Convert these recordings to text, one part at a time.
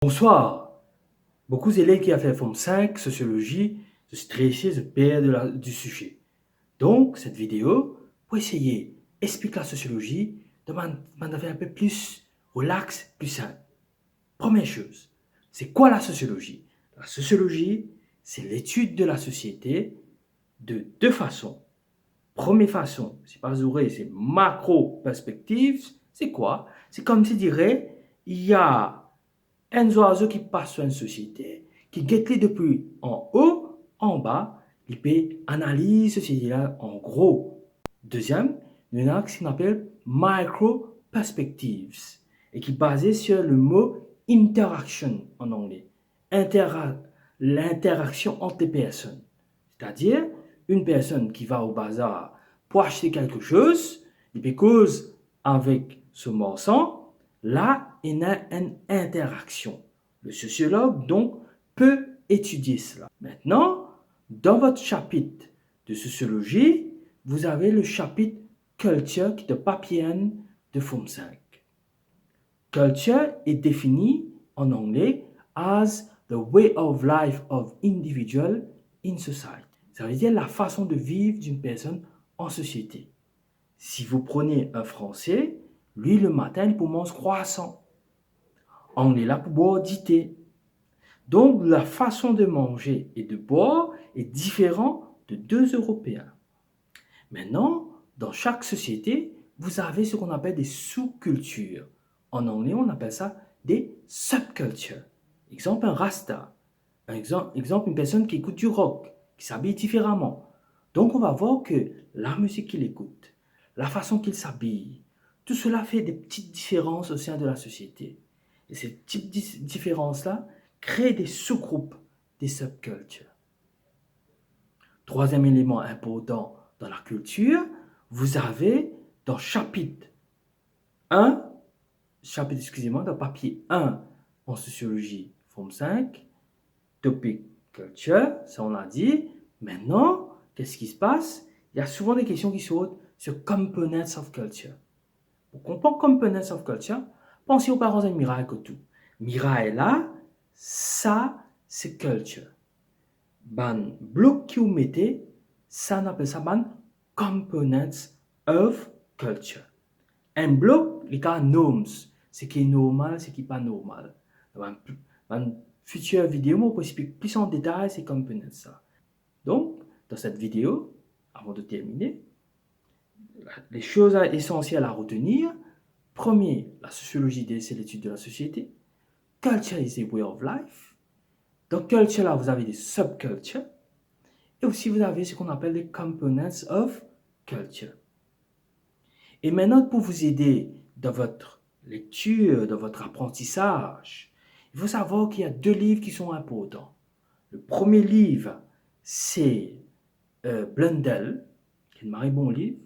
Bonsoir. Beaucoup d'élèves qui ont fait Forme 5, sociologie, se stressent, se perdent du sujet. Donc, cette vidéo, pour essayer d'expliquer la sociologie de manière un peu plus relax, plus simple. Première chose, c'est quoi la sociologie? La sociologie, c'est l'étude de la société de deux façons. Première façon, c'est pas vrai, c'est macro-perspective. C'est quoi? C'est comme si dirait, il y a un oiseau qui passe sur une société, qui guette les depuis en haut, en bas, il peut analyser la société-là en gros. Deuxième, il y en a ce qu'on appelle micro-perspectives et qui est basé sur le mot interaction en anglais. L'interaction entre les personnes. C'est-à-dire, une personne qui va au bazar pour acheter quelque chose, il peut cause avec ce marchand, là, il y a une interaction. Le sociologue, donc, peut étudier cela. Maintenant, dans votre chapitre de sociologie, vous avez le chapitre Culture de papier N de Forme 5. Culture est défini en anglais as the way of life of individual in society. Ça veut dire la façon de vivre d'une personne en société. Si vous prenez un Français, lui, le matin, il mange croissant. On est là pour boire du thé. Donc, la façon de manger et de boire est différente de deux Européens. Maintenant, dans chaque société, vous avez ce qu'on appelle des sous-cultures. En anglais, on appelle ça des subcultures. Exemple, un rasta. Exemple, une personne qui écoute du rock, qui s'habille différemment. Donc, on va voir que la musique qu'il écoute, la façon qu'il s'habille, tout cela fait des petites différences au sein de la société. Et ces petites différences-là créent des sous-groupes, des subcultures. Troisième élément important dans la culture, vous avez dans chapitre 1, dans papier 1 en sociologie, forme 5, topic culture, ça on a dit. Maintenant, qu'est-ce qui se passe? Il y a souvent des questions qui sautent sur components of culture. Pour comprendre components of culture, pensez aux parents de Mira et Kotou. Mira est là, ça c'est culture. Ban bloc que vous mettez, ça on appelle ça ban components of culture. Un bloc, les cas norms, ce qui est normal, ce qui n'est pas normal. Dans future vidéo, on peut expliquer plus en détail ces components ça. Donc, dans cette vidéo, avant de terminer, les choses essentielles à retenir. Premier, la sociologie, c'est l'étude de la société. Culture is a way of life. Dans culture, là, vous avez des subcultures. Et aussi, vous avez ce qu'on appelle les components of culture. Et maintenant, pour vous aider dans votre lecture, dans votre apprentissage, il faut savoir qu'il y a deux livres qui sont importants. Le premier livre, c'est Blundell, qui est un très bon livre.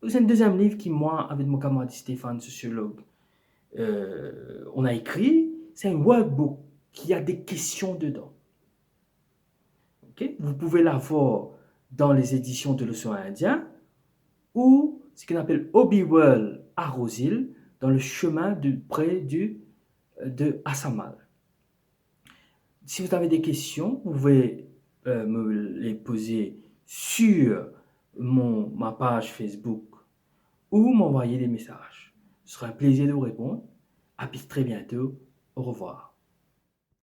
Et c'est un deuxième livre qui, moi, avec mon camarade Stéphane, sociologue, on a écrit. C'est un workbook qui a des questions dedans. Okay? Vous pouvez l'avoir dans les éditions de l'océan Indien ou ce qu'on appelle Obi-Wan à Rosil, dans le chemin près de Assamal. Si vous avez des questions, vous pouvez me les poser sur ma page Facebook ou m'envoyer des messages. Ce sera un plaisir de vous répondre. À très bientôt. Au revoir.